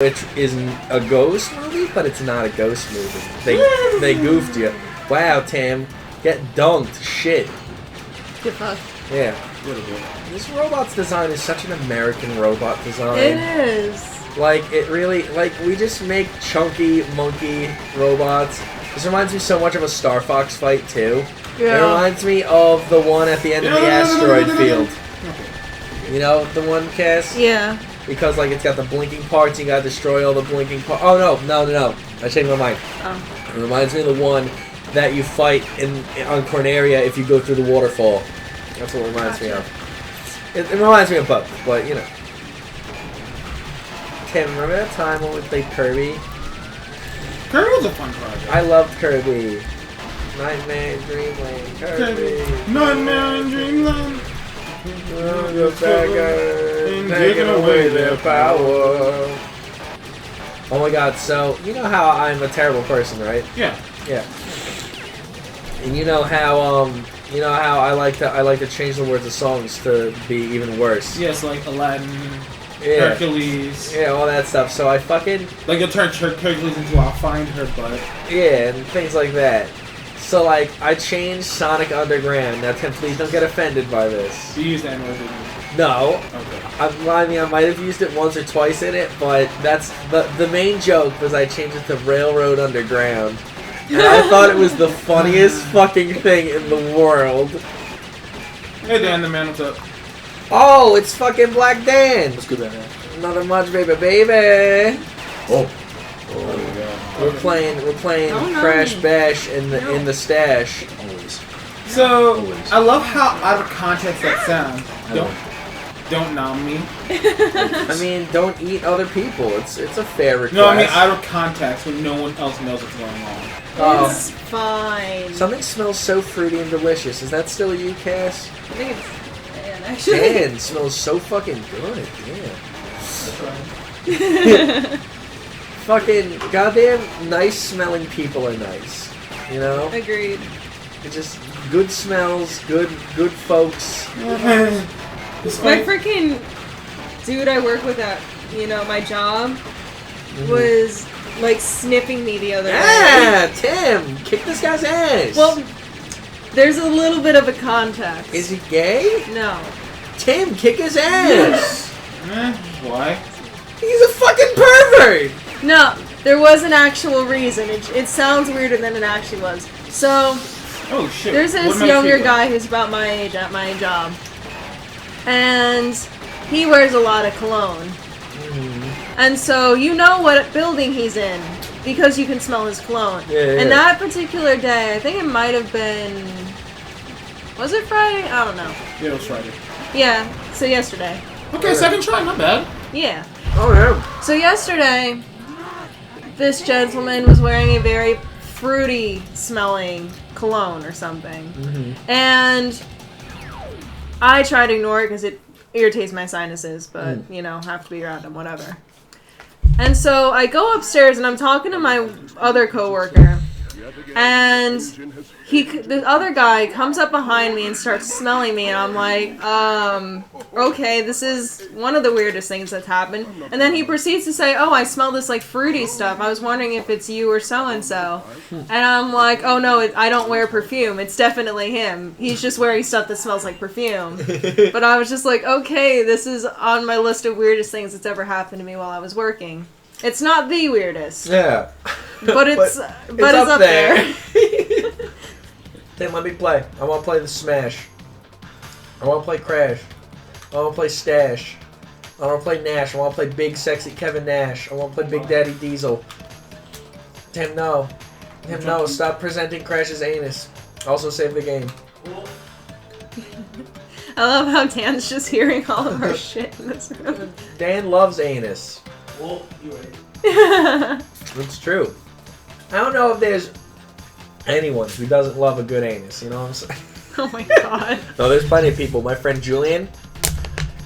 which isn't a ghost movie, but it's not a ghost movie. They goofed you. Wow, Tam, get dunked. Shit. Get fucked. Yeah. This robot's design is such an American robot design. It is. Like, it really, like, we just make chunky, monkey robots. This reminds me so much of a Star Fox fight, too. Yeah. It reminds me of the one at the end of the asteroid field. You know, the one, Cass? Yeah. Because, like, it's got the blinking parts, you gotta destroy all the blinking parts. Oh, no. I changed my mind. Oh. It reminds me of the one that you fight on Corneria if you go through the waterfall. That's what it reminds me of. It reminds me of both, but, you know. Tim, remember that time when we played Kirby? Kirby was a fun project. I loved Kirby. Nightmare in Dreamland. Kirby. Nightmare in Dreamland. The bad guys taking away their power. Oh my god, so, you know how I'm a terrible person, right? Yeah. Yeah. And you know how I like to change the words of songs to be even worse. Yes, like Aladdin, Yeah. Hercules. Yeah, all that stuff. So I fucking... Like, you'll turn Hercules into I'll find her butt. Yeah, and things like that. So, like, I changed Sonic Underground. Now, Tim, please don't get offended by this. You used that word, didn't you? No. Okay. I mean, I might have used it once or twice in it, but that's... The main joke was I changed it to Railroad Underground. And I thought it was the funniest fucking thing in the world. Hey, Dan, the man, what's up? Oh, it's fucking Black Dan. Let's go there, man. Another much, baby. Oh. We're playing Crash Bash in the stash. Always. So I love how out of context that sounds. Don't nom me. I mean, don't eat other people. It's a fair request. No, I mean out of context when no one else knows what's going on. It's fine. Something smells so fruity and delicious. Is that still you, Cass? I think it's Dan, actually. Dan smells so fucking good. Yeah. Fucking goddamn nice smelling people are nice. You know? Agreed. It's just good smells, good folks. My freaking dude I work with at, my job was, like, sniffing me the other day. Yeah, Tim! Kick this guy's ass! Well, there's a little bit of a context. Is he gay? No. Tim, kick his ass! Why? He's a fucking pervert! No, there was an actual reason. It sounds weirder than it actually was. So, oh shit. There's this younger guy who's about my age at my job. And he wears a lot of cologne. And so you know what building he's in because you can smell his cologne. Yeah. And that particular day, I think it might have been... Was it Friday? I don't know. Yeah, it was Friday. Yeah, so yesterday. Okay, second try, not bad. Yeah. Oh, yeah. So yesterday, this gentleman was wearing a very fruity smelling cologne or something. And I try to ignore it because it irritates my sinuses, but, have to be around him, whatever. And so I go upstairs and I'm talking to my other coworker, and the other guy comes up behind me and starts smelling me, and I'm like, okay, this is one of the weirdest things that's happened. And then he proceeds to say, oh, I smell this, like, fruity stuff. I was wondering if it's you or so-and-so. And I'm like, oh, no, I don't wear perfume. It's definitely him. He's just wearing stuff that smells like perfume. But I was just like, okay, this is on my list of weirdest things that's ever happened to me while I was working. It's not the weirdest. Yeah. But it's up there. Then let me play. I want to play the Smash. I want to play Crash. I want to play Stash. I want to play Nash. I want to play Big Sexy Kevin Nash. I want to play Big Daddy Diesel. Tim, no. Tim, no. Stop presenting Crash's anus. Also save the game. I love how Dan's just hearing all of our shit in this room. Dan loves anus. Well, you ain't. It's true. I don't know if there's anyone who doesn't love a good anus, you know what I'm saying? Oh my god. No, there's plenty of people. My friend Julian,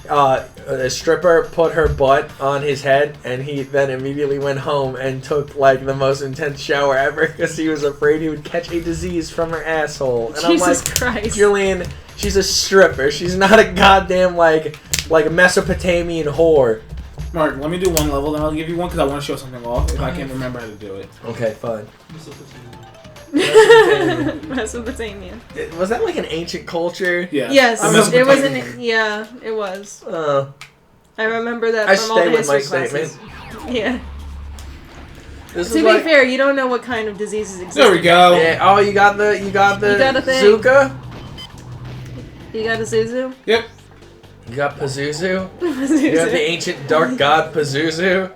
a stripper put her butt on his head, and he then immediately went home and took, like, the most intense shower ever because he was afraid he would catch a disease from her asshole. And Jesus I'm like, Christ. Julian, she's a stripper. She's not a goddamn, like a Mesopotamian whore. Mark, let me do one level, then I'll give you one because I want to show something off if I can remember how to do it. Okay, fine. Mesopotamia. Was that like an ancient culture? Yeah. Yes, it was Mesopotamia. Yeah, it was. I remember that I from all the stay with my history classes. statement. Yeah. This To is be like, fair, you don't know what kind of diseases exist. There we go. yeah, oh, you got the You got a thing. Zuka? You got a Zuzu? Yep. You got Pazuzu? You got the ancient dark god Pazuzu?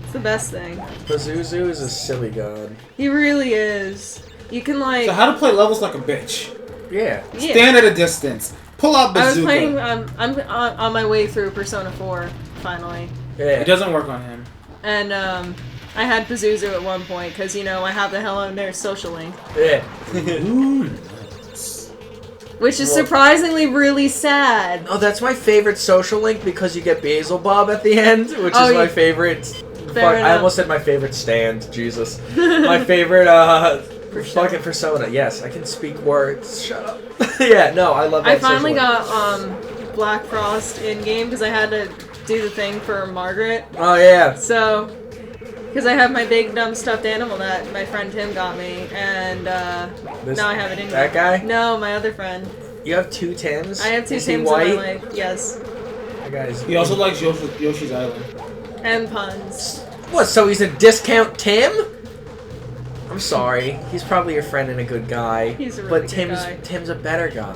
It's the best thing. Pazuzu is a silly god. He really is. You can like. So how to play levels like a bitch. Yeah. Yeah. Stand at a distance. Pull out bazooka. I was playing. I'm on my way through Persona 4 finally, Yeah. It doesn't work on him. and I had Pazuzu at one point because I have the Hello Nurse social link, Yeah. which is surprisingly really sad. Oh, that's my favorite social link because you get Beelzebub at the end, which is my favorite. Fuck, I enough. almost said my favorite stand. Jesus. My favorite fucking Persona. Yes, I can speak words. Shut up. Yeah, no, I love that. I finally social got Black Frost in game because I had to do the thing for Margaret. link. Oh yeah. So, because I have my big dumb stuffed animal that my friend Tim got me, and now I have it in That game. guy? No, my other friend. You have two Tims? I have two Is he Tims in white? my life. Yes. That guy's... He also likes Yoshi's Island. And puns. What, so he's a discount Tim? I'm sorry. He's probably your friend and a good guy. He's a really but good guy. Tim's a better guy.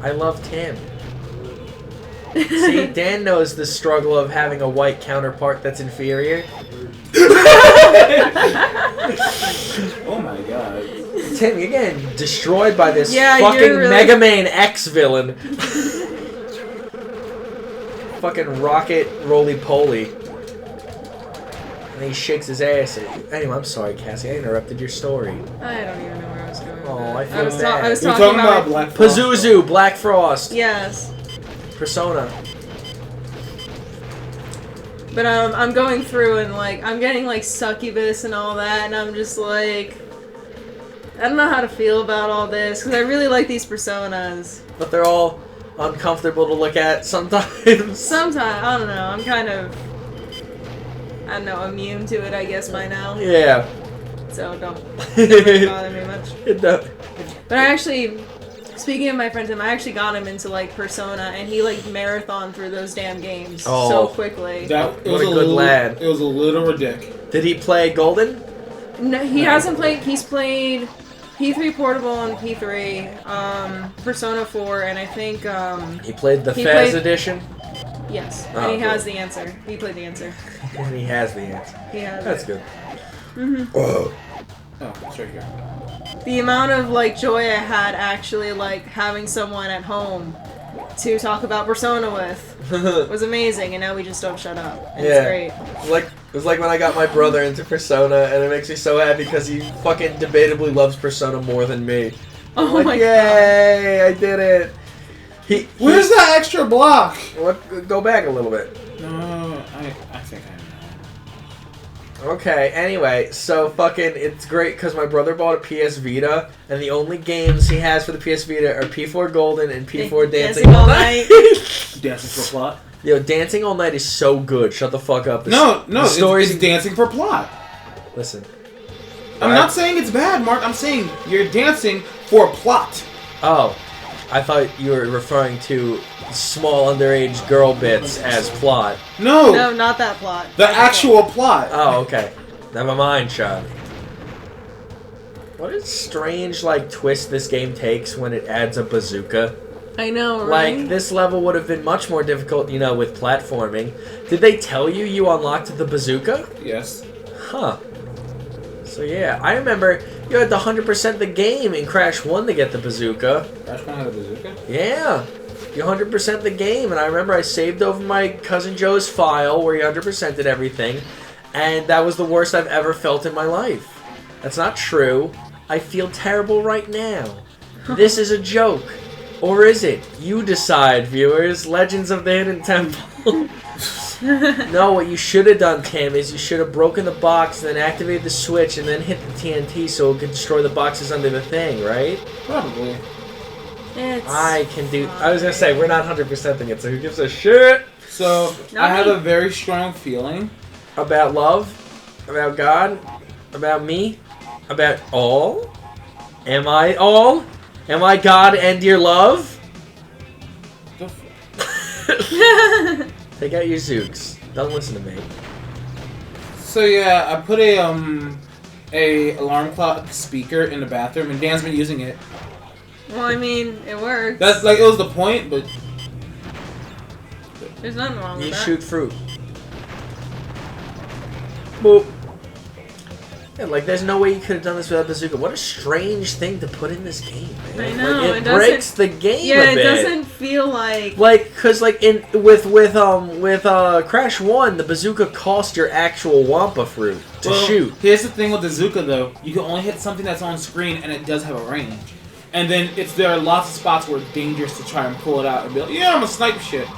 I love Tim. See, Dan knows the struggle of having a white counterpart that's inferior. Oh my god. Tim, you're getting destroyed by this Yeah, fucking you're really- Mega Man X villain. Fucking rocket roly-poly. And he shakes his ass at you. Anyway, I'm sorry, Cassie. I interrupted your story. I don't even know where I was going. with Oh, that. I feel was bad. I was We're talking, talking about Black Frost. Pazuzu, Black Frost, Yes. Persona. But I'm going through and like I'm getting like succubus and all that, and I'm just like, I don't know how to feel about all this because I really like these personas. But they're all uncomfortable to look at sometimes. Sometimes I don't know. I'm kind of, I don't know, immune to it. I guess by now. Yeah. So don't really bother me much. It does. But I actually, speaking of my friend Tim, I actually got him into like Persona, and he like marathoned through those damn games so quickly. It What was a good lad. It was a little ridiculous. Did he play Golden? No, he hasn't played. He's played P3 Portable and P3, Persona 4, and I think He played the He Fez played- edition? yes, Oh, and he cool. has the answer. He played the answer. And he has the answer. He has. That's it. good. Oh, it's right here. The amount of like joy I had actually like having someone at home to talk about Persona with was amazing, and now we just don't shut up. And Yeah. It's great. It was like when I got my brother into Persona, and it makes me so happy because he fucking debatably loves Persona more than me. I'm Oh like, my yay, I did it. Where's that extra block? Go back a little bit. No, I think I know. Okay, anyway, so fucking, it's great because my brother bought a PS Vita, and the only games he has for the PS Vita are P4 Golden and P4 Dancing All Night. Dancing for plot? Yo, Dancing All Night is so good. Shut the fuck up. No, the stories. it's dancing for plot. Listen. I'm not saying it's bad, Mark. I'm saying you're dancing for plot. Oh, I thought you were referring to small underage girl bits as plot. No, No, not that plot. the actual plot. Oh, okay. Never mind, Charlie. What a strange, like, twist this game takes when it adds a bazooka. I know, right? Like, this level would have been much more difficult, you know, with platforming. Did they tell you unlocked the bazooka? Yes. Huh. So, yeah. I remember you had to 100% the game in Crash 1 to get the bazooka. Crash 1 had a bazooka? Yeah. You 100% the game, and I remember I saved over my cousin Joe's file where he 100%ed everything, and that was the worst I've ever felt in my life. That's not true. I feel terrible right now. This is a joke. Or is it? You decide, viewers. Legends of the Hidden Temple. No, what you should have done, Tim, is you should have broken the box, then activated the switch, and then hit the TNT so it could destroy the boxes under the thing, right? Probably. I can do. I was gonna say we're not 100%ing it, so who gives a shit? So I have a very strong feeling about love, about God, about me, about all. Am I all? Am I God and your love? Take out your Zooks. Don't listen to me. So yeah, I put a alarm clock speaker in the bathroom, and Dan's been using it. Well, I mean, it works. That's like, it was the point, but There's nothing wrong with You that. shoot fruit. Boop. Yeah, like, there's no way you could have done this without bazooka. What a strange thing to put in this game, man. I know, Like, it breaks the game Yeah, a bit. it doesn't feel like... Like, cause like with Crash 1, the bazooka cost your actual Wampa fruit to shoot. Here's the thing with the bazooka though, you can only hit something that's on screen, and it does have a range. And then there are lots of spots where it's dangerous to try and pull it out and be like, yeah, I'm a snipe shit.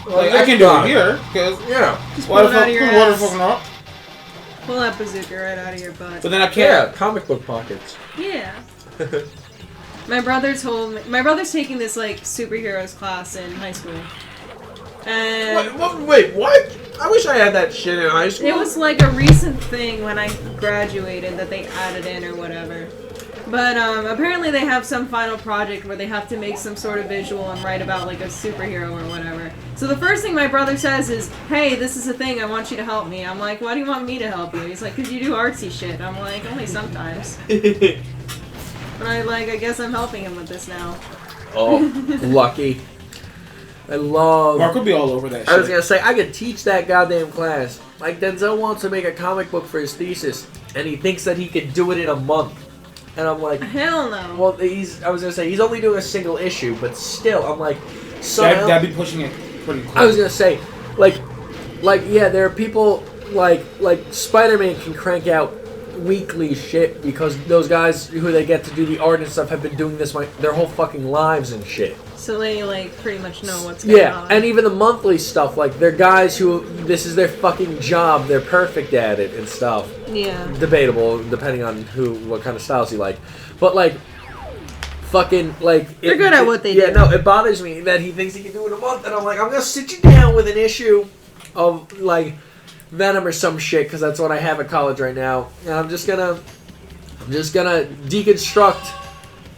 Well, Like, I can do it here, because Just why pull the it out fuck of your what the ass. fuck not? Pull that bazooka right out of your butt. But then I can't. Yeah, comic book pockets. Yeah. My brother's taking this, like, superheroes class in high school. And... Wait, what? I wish I had that shit in high school. It was like a recent thing when I graduated that they added in or whatever. But apparently they have some final project where they have to make some sort of visual and write about like a superhero or whatever. So the first thing my brother says is, hey, this is a thing, I want you to help me. I'm like, why do you want me to help you? He's like, because you do artsy shit. I'm like, only sometimes. But I guess I'm helping him with this now. Oh, lucky. I love... Mark would be all over that shit. I was gonna say, I could teach that goddamn class. Like, Denzel wants to make a comic book for his thesis, and he thinks that he could do it in a month. And I'm like... Hell no. Well, I was gonna say, he's only doing a single issue, but still, I'm like... That'd be pushing it pretty close. I was gonna say, like, yeah, there are people, like Spider-Man can crank out weekly shit because those guys who they get to do the art and stuff have been doing this their whole fucking lives and shit. So they, like, pretty much know what's going on. Yeah, and even the monthly stuff, like, they're guys who, this is their fucking job, they're perfect at it and stuff. Yeah. Debatable, depending on what kind of styles you like. But, like, fucking, like... They're good at what they do. Yeah, no, it bothers me that he thinks he can do it in a month, and I'm like, I'm gonna sit you down with an issue of, like, Venom or some shit, because that's what I have at college right now, and I'm just gonna deconstruct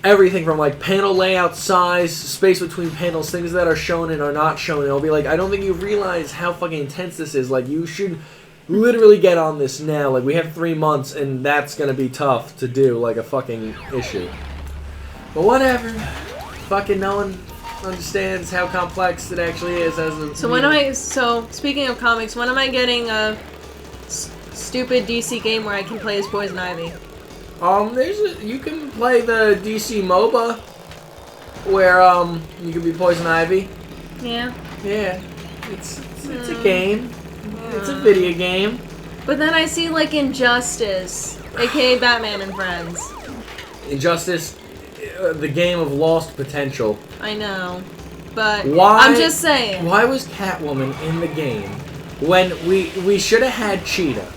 everything from, like, panel layout, size, space between panels, things that are shown and are not shown. And I'll be like, I don't think you realize how fucking intense this is. Like, you should literally get on this now. Like, we have 3 months, and that's gonna be tough to do, like, a fucking issue. But whatever. Fucking no one understands how complex it actually is as a... So, speaking of comics, when am I getting a stupid DC game where I can play as Poison Ivy? You can play the DC MOBA where you can be Poison Ivy. Yeah. Yeah. It's a game. It's a video game. But then I see like Injustice, aka Batman and Friends. Injustice, the game of lost potential. I know. But Why, I'm just saying. Why was Catwoman in the game when we should have had Cheetah?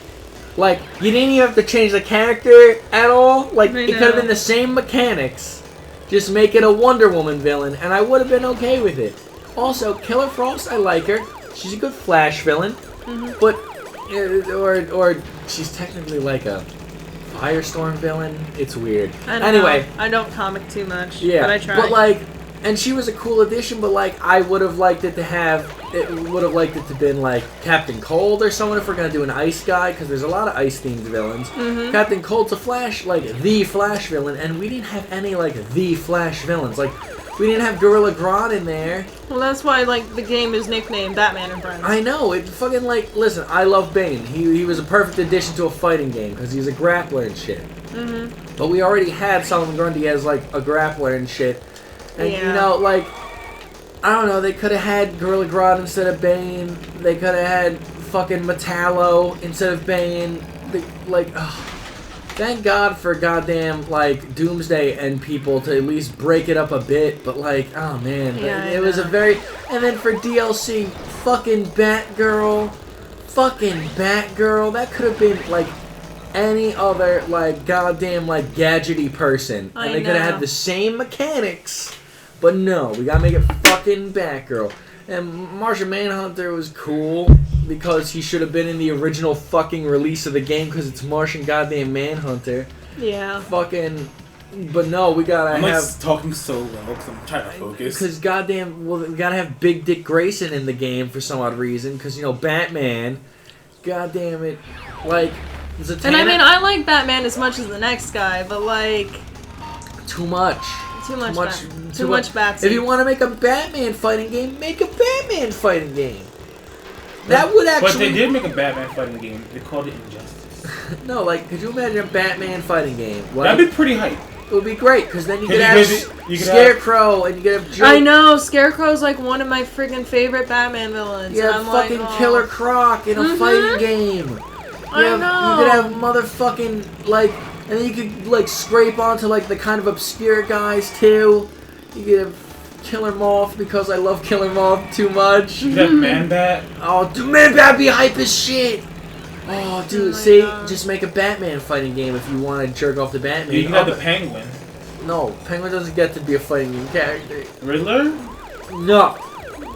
Like, you didn't even have to change the character at all. Like, it could have been the same mechanics. Just make it a Wonder Woman villain, and I would have been okay with it. Also, Killer Frost, I like her. She's a good Flash villain. But, or she's technically like a Firestorm villain. It's weird. Anyway. I don't comic too much, Yeah, but I try. but like, and she was a cool addition, but like, I would have liked it to been like Captain Cold or someone if we're gonna do an ice guy, because there's a lot of ice themed villains. Captain Cold's a Flash, like the Flash villain, and we didn't have any like the Flash villains. Like, we didn't have Gorilla Grodd in there. Well, that's why like the game is nicknamed Batman and Friends. I know, it fucking like, listen, I love Bane. He was a perfect addition to a fighting game because he's a grappler and shit. But we already had Solomon Grundy as like a grappler and shit. And you know, like, I don't know, they could have had Gorilla Grodd instead of Bane. They could have had fucking Metallo instead of Bane. Thank God for goddamn, like, Doomsday and people to at least break it up a bit. But, like, oh man, it was a very... And then for DLC, fucking Batgirl. That could have been, like, any other, like, goddamn, like, gadgety person. And they could have had the same mechanics. But no, we gotta make it fucking Batgirl. And Martian Manhunter was cool because he should have been in the original fucking release of the game because it's Martian goddamn Manhunter. Yeah. Fucking... But no, we gotta I'm have... talking so low because I'm trying to focus. Because goddamn... Well, we gotta have Big Dick Grayson in the game for some odd reason. Because, you know, Batman... Goddamn it. Like... Zatanna, And I mean, I like Batman as much as the next guy, but like... Too much. Too much Batsy. If you want to make a Batman fighting game, make a Batman fighting game. That would actually... But they did make a Batman fighting game. They called it Injustice. No, like, could you imagine a Batman fighting game? Like, That'd be pretty hype. It would be great, because then you could you have could Scarecrow, and you could have Joker. I know, Scarecrow's like one of my freaking favorite Batman villains. You and have I'm fucking like, oh. Killer Croc in a fighting game. I know. You could have motherfucking, like... And then you could, like, scrape onto, like, the kind of obscure guys, too. You could have Killer Moth, because I love Killer Moth too much. You could have Man-Bat. Oh, dude, Man-Bat be hype as shit! Oh, dude, see? God. Just make a Batman fighting game if you want to jerk off the Batman. You can have the Penguin. No, Penguin doesn't get to be a fighting game character. Riddler? No.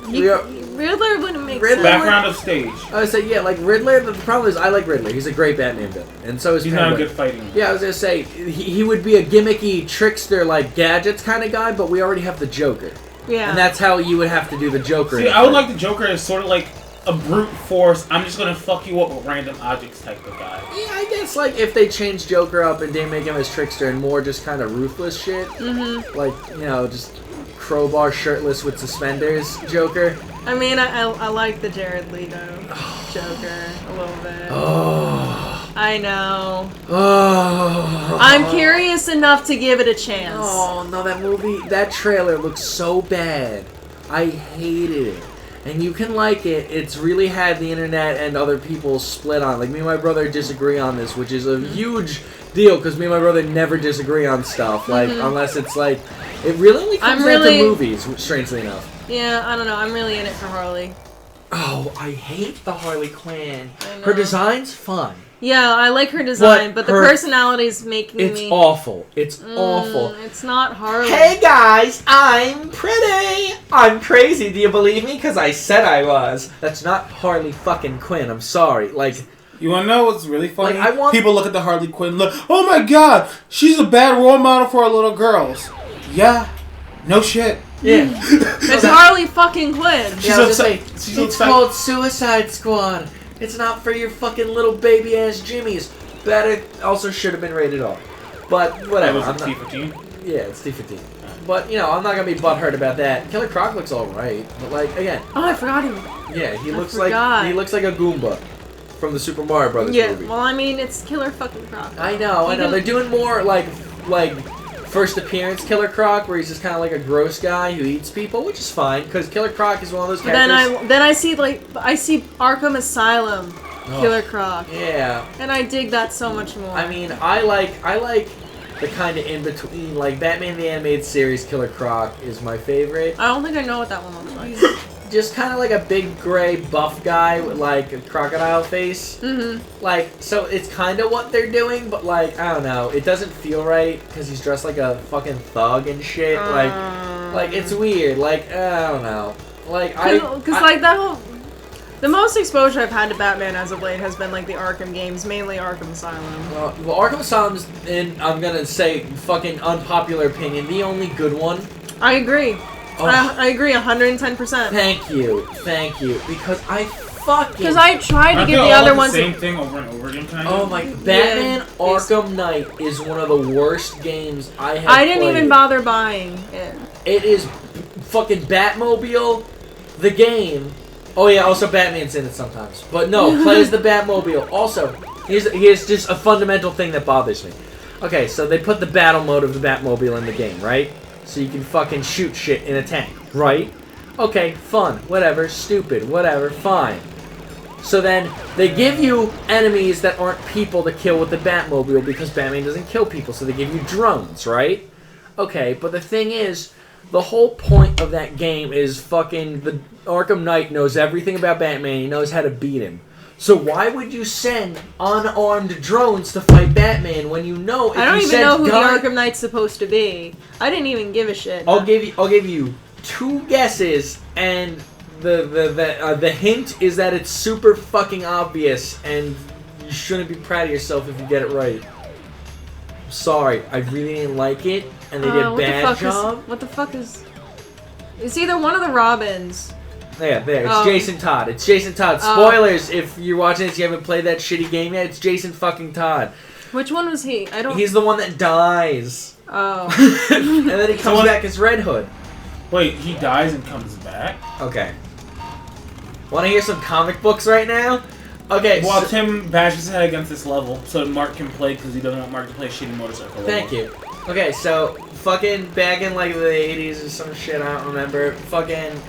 Riddler wouldn't make Riddler- sense. Background of stage. I would say, yeah, like Riddler, but the problem is I like Riddler. He's a great Batman villain. And so is He's Penguin. not a good fighting. Yeah, I was going to say, he would be a gimmicky trickster, like, gadgets kind of guy, but we already have the Joker. Yeah. And that's how you would have to do the Joker. See, I would like the Joker as sort of like a brute force, I'm just gonna fuck you up with random objects type of guy. Yeah, I guess, like, if they changed Joker up and didn't make him as trickster and more just kind of ruthless shit, like, you know, just crowbar shirtless with suspenders Joker. I mean, I like the Jared Leto Joker a little bit. Oh. I know. Oh. I'm curious enough to give it a chance. Oh, no, that movie, that trailer looks so bad. I hated it. And you can like it. It's really had the internet and other people split on. Like, me and my brother disagree on this, which is a huge deal, because me and my brother never disagree on stuff. Like, unless it's like... It really only comes down to movies, strangely enough. Yeah, I don't know. I'm really in it for Harley. Oh, I hate the Harley Quinn. I know. Her design's fun. Yeah, I like her design, but the personality's making me... It's awful. It's awful. It's not Harley. Hey guys, I'm pretty. I'm crazy. Do you believe me? Because I said I was. That's not Harley fucking Quinn. I'm sorry. Like... You wanna know what's really funny? Like, People look at the Harley Quinn, look, oh my god, she's a bad role model for our little girls. Yeah, no shit. Yeah. It's Harley fucking Quinn. Yeah, I was gonna say, she's it's called Suicide Squad. It's not for your fucking little baby ass Jimmies. But it also should have been rated R. But whatever. Was I'm it not- T15? Yeah, it's D15. But, you know, I'm not gonna be butthurt about that. Killer Croc looks alright. But, like, again, Oh, I forgot him. yeah, he I looks forgot. like a Goomba from the Super Mario Brothers Yeah, movie. well, I mean, it's Killer fucking Croc. I know. They're doing more like first appearance Killer Croc, where he's just kind of like a gross guy who eats people, which is fine because Killer Croc is one of those But characters. then I see Arkham Asylum Killer Croc, Yeah, and I dig that so much more. I mean, I like the kind of in between, like Batman the Animated Series. Killer Croc is my favorite. I don't think I know what that one looks like. Just kind of like a big gray buff guy with like a crocodile face. Like, so it's kind of what they're doing, but like, I don't know, it doesn't feel right because he's dressed like a fucking thug and shit. Like it's weird. Like, I don't know. Like, the most exposure I've had to Batman as of late has been like the Arkham games, mainly Arkham Asylum. Well, Arkham Asylum's, and I'm gonna say, fucking unpopular opinion, the only good one. I agree. Oh. I agree 110%. Thank you, because I fucking... Because I tried to Aren't get they the all other the ones. same thing over and over again, kind of? Oh my... Batman Arkham Knight is one of the worst games I have I didn't played. even bother buying it. It is fucking Batmobile, the game. Oh yeah, also Batman's in it sometimes. But no, play as the Batmobile. Also, here's just a fundamental thing that bothers me. Okay, so they put the battle mode of the Batmobile in the game, right? So you can fucking shoot shit in a tank, right? Okay, fun, whatever, stupid, whatever, fine. So then, they give you enemies that aren't people to kill with the Batmobile because Batman doesn't kill people, so they give you drones, right? Okay, but the thing is, the whole point of that game is fucking the Arkham Knight knows everything about Batman, he knows how to beat him. So why would you send unarmed drones to fight Batman when you know? If I don't you even know who gun, the Arkham Knight's supposed to be. I didn't even give a shit. I'll give you 2 guesses, and the hint is that it's super fucking obvious, and you shouldn't be proud of yourself if you get it right. I'm sorry, I really didn't like it, and they did a bad job. What the fuck is? It's either one of the Robins. Yeah, there. It's Jason Todd. It's Jason Todd. Spoilers if you're watching this, you haven't played that shitty game yet. It's Jason fucking Todd. Which one was he? I don't. He's the one that dies. Oh. And then he comes back as Red Hood. Wait, he dies and comes back? Okay. Want to hear some comic books right now? Okay. Well, Tim bashes his head against this level so Mark can play because he doesn't want Mark to play a shitty motorcycle. Thank you. Okay, so fucking back in like the 80s or some shit, I don't remember. Fucking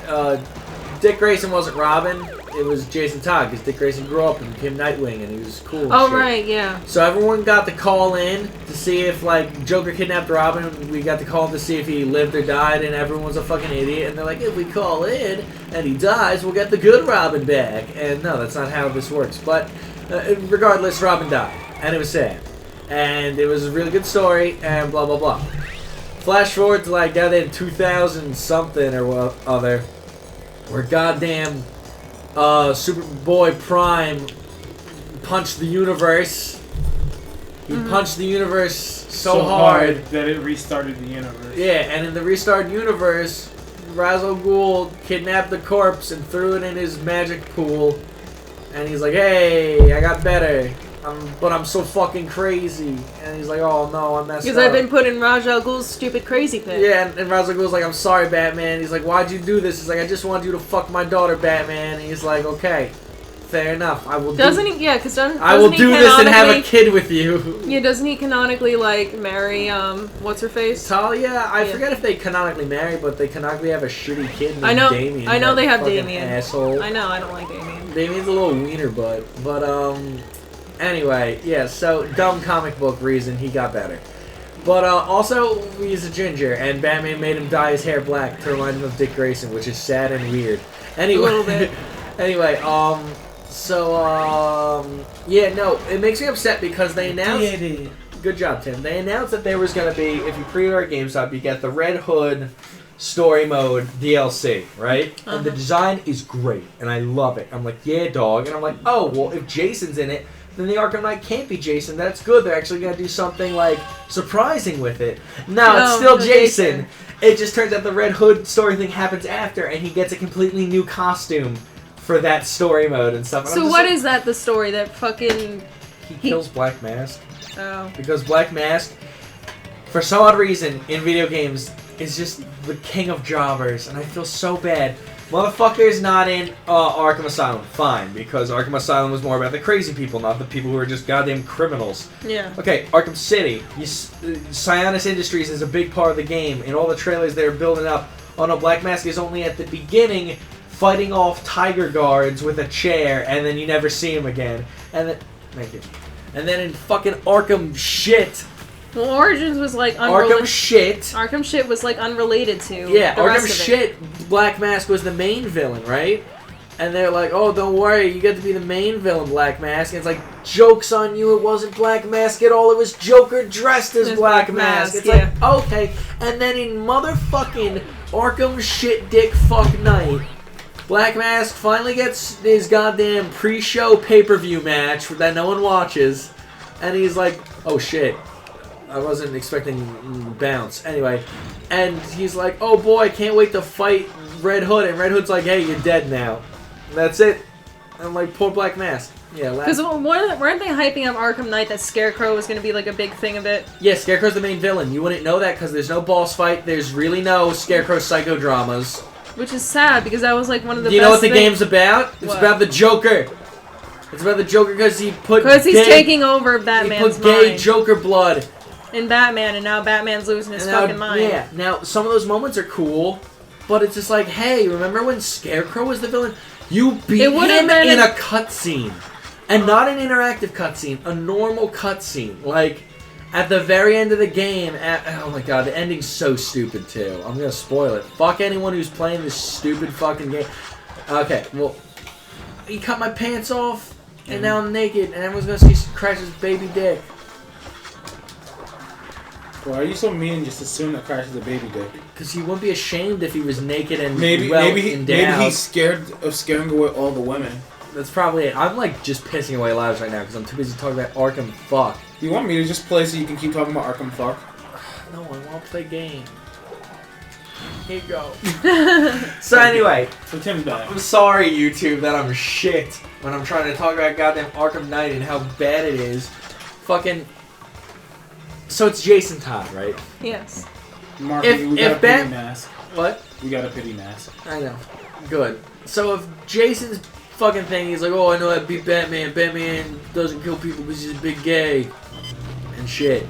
Dick Grayson wasn't Robin. It was Jason Todd because Dick Grayson grew up and became Nightwing and he was cool. And shit. Right, yeah. So everyone got to call in to see if like Joker kidnapped Robin. We got to call to see if he lived or died, and everyone was a fucking idiot. And they're like, if we call in and he dies, we'll get the good Robin back. And no, that's not how this works. But regardless, Robin died, and it was sad, and it was a really good story, and blah blah blah. Flash forward to like goddamn 2000 something or other, where goddamn Superboy Prime punched the universe. He punched the universe so hard that it restarted the universe. Yeah, and in the restarted universe, Ra's al Ghul kidnapped the corpse and threw it in his magic pool. And he's like, hey, I got better. But I'm so fucking crazy. And he's like, oh no, I messed up. Because I've been put in Ra's al Ghul's stupid crazy pit. Yeah, and Ra's al Ghul's like, I'm sorry, Batman. He's like, why'd you do this? He's like, I just wanted you to fuck my daughter, Batman. And he's like, okay, fair enough. I will doesn't he? Yeah, because I will do this and have a kid with you. Yeah, doesn't he canonically, like, marry, what's her face? Talia? I forget if they canonically marry, but they canonically have a shitty kid named Damien. I know they have Damien. Asshole. I know, I don't like Damien. Damien's a little wiener butt. But, anyway, yeah, so dumb comic book reason he got better. But also, he's a ginger, and Batman made him dye his hair black to remind him of Dick Grayson, which is sad and weird. Anyway, a little bit. Anyway, yeah, no, it makes me upset because they announced... Good job, Tim. They announced that there was going to be, if you pre-order at GameStop, you get the Red Hood Story Mode DLC, right? And the design is great, and I love it. I'm like, yeah, dog. And I'm like, oh, well, if Jason's in it, then the Arkham Knight can't be Jason. That's good. They're actually going to do something, like, surprising with it. No, it's still Jason. It just turns out the Red Hood story thing happens after, and he gets a completely new costume for that story mode and stuff. And so what is that, the story? That fucking... He kills Black Mask. Oh. Because Black Mask, for some odd reason, in video games, is just the king of jobbers, and I feel so bad. Motherfucker's not in Arkham Asylum. Fine, because Arkham Asylum was more about the crazy people, not the people who are just goddamn criminals. Yeah. Okay, Arkham City. Sionis Industries is a big part of the game. In all the trailers they're building up, oh no, Black Mask is only at the beginning fighting off tiger guards with a chair, and then you never see him again. And then... Thank you. And then in fucking Arkham shit... Well, Origins was like Arkham shit. Arkham shit was like unrelated to yeah, the Arkham rest of shit. It. Black Mask was the main villain, right? And they're like, "Oh, don't worry, you get to be the main villain, Black Mask." And it's like, "Jokes on you! It wasn't Black Mask at all. It was Joker dressed as Black Mask." It's like, okay. And then in motherfucking Arkham shit, dick fuck night, Black Mask finally gets his goddamn pre-show pay-per-view match that no one watches, and he's like, "Oh shit." I wasn't expecting bounce. Anyway, and he's like, oh boy, I can't wait to fight Red Hood. And Red Hood's like, hey, you're dead now. And that's it. And I'm like, poor Black Mask. Yeah, because weren't they hyping up Arkham Knight that Scarecrow was going to be like a big thing of it? Yeah, Scarecrow's the main villain. You wouldn't know that because there's no boss fight. There's really no Scarecrow psychodramas. Which is sad because that was like one of the best. Do you know what the game's about? It's about the Joker. It's about the Joker because he's taking over Batman's He put gay Joker blood in Batman, and now Batman's losing his fucking mind. Yeah, now some of those moments are cool, but it's just like, hey, remember when Scarecrow was the villain? You beat him in a cutscene. And not an interactive cutscene, a normal cutscene. Like, at the very end of the game, oh my god, the ending's so stupid too. I'm gonna spoil it. Fuck anyone who's playing this stupid fucking game. Okay, well, he cut my pants off. And now I'm naked, and everyone's gonna see Crash's baby dick. Why are you so mean and just assume that Crash is a baby dick? Because he wouldn't be ashamed if he was naked and Maybe he's scared of scaring away all the women. That's probably it. I'm like just pissing away lives right now because I'm too busy talking about Arkham fuck. Do you want me to just play so you can keep talking about Arkham fuck? No, I want to play game. Here you go. So anyway, so Tim's back. I'm sorry, YouTube, that I'm shit when I'm trying to talk about goddamn Arkham Knight and how bad it is. Fucking. So it's Jason Todd, right? Yes. Mark, we got a pity mask. What? We got a pity mask. I know. Good. So if Jason's fucking thing, he's like, oh, I know I beat Batman. Batman doesn't kill people because he's a big gay. And shit.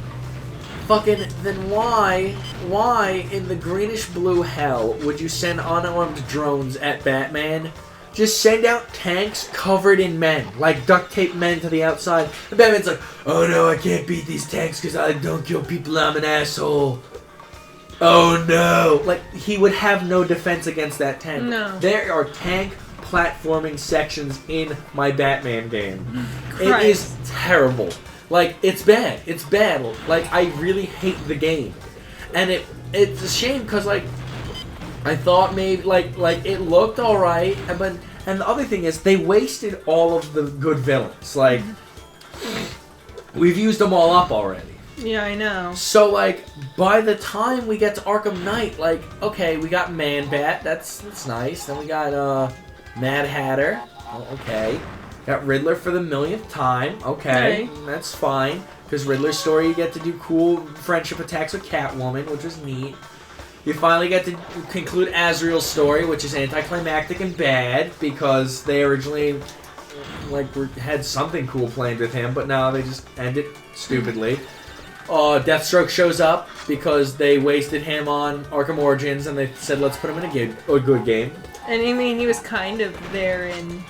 Fucking, then why in the greenish blue hell would you send unarmed drones at Batman? Just send out tanks covered in men, like duct tape men to the outside. And Batman's like, oh no, I can't beat these tanks because I don't kill people, I'm an asshole. Oh no. Like, he would have no defense against that tank. No. There are tank platforming sections in my Batman game. Christ. It is terrible. Like, it's bad. It's bad. Like, I really hate the game. And it's a shame because, like, I thought maybe, like it looked alright, and the other thing is, they wasted all of the good villains. Like, we've used them all up already. Yeah, I know. So, like, by the time we get to Arkham Knight, like, okay, we got Man-Bat, that's nice. Then we got, Mad Hatter, oh, okay. Got Riddler for the millionth time, okay, that's fine. Because Riddler's story, you get to do cool friendship attacks with Catwoman, which was neat. You finally get to conclude Azrael's story, which is anticlimactic and bad, because they originally, like, had something cool planned with him, but now they just end it stupidly. Deathstroke shows up because they wasted him on Arkham Origins, and they said, let's put him in a good game. And I mean, he was kind of there in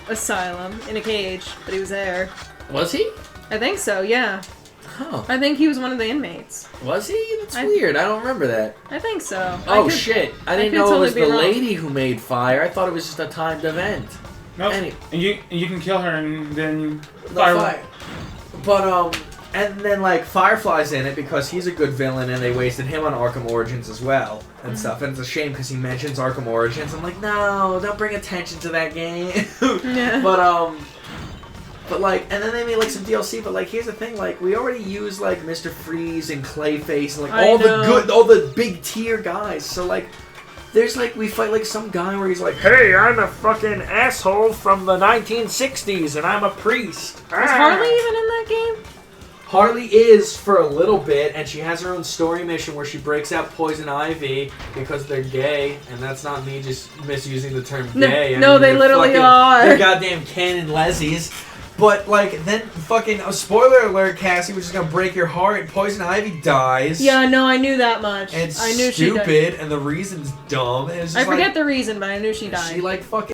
Asylum, in a cage, but he was there. Was he? I think so, yeah. Huh. I think he was one of the inmates. Was he? That's weird. I don't remember that. I think so. Oh, shit. I didn't know it was the totally be wrong. lady who made fire. I thought it was just a timed event. Nope. And you can kill her and then fire. But, and then, like, Firefly's in it because he's a good villain and they wasted him on Arkham Origins as well and stuff. And it's a shame because he mentions Arkham Origins. I'm like, no, don't bring attention to that game. Yeah. But, like, and then they made, like, some DLC, but, like, here's the thing, like, we already used, like, Mr. Freeze and Clayface and, like, all the big tier guys. So, like, there's, like, we fight, like, some guy where he's like, hey, I'm a fucking asshole from the 1960s and I'm a priest. Is Harley even in that game? Harley is for a little bit, and she has her own story mission where she breaks out Poison Ivy because they're gay, and that's not me just misusing the term gay. No, they literally are. They're goddamn canon lessies. But, like, then fucking, spoiler alert, Cassie, which is gonna break your heart, Poison Ivy dies. Yeah, no, I knew that much. And it's I knew stupid, she died. and the reason's dumb. And it's I just forget the reason, but I knew she died. She, like, fucking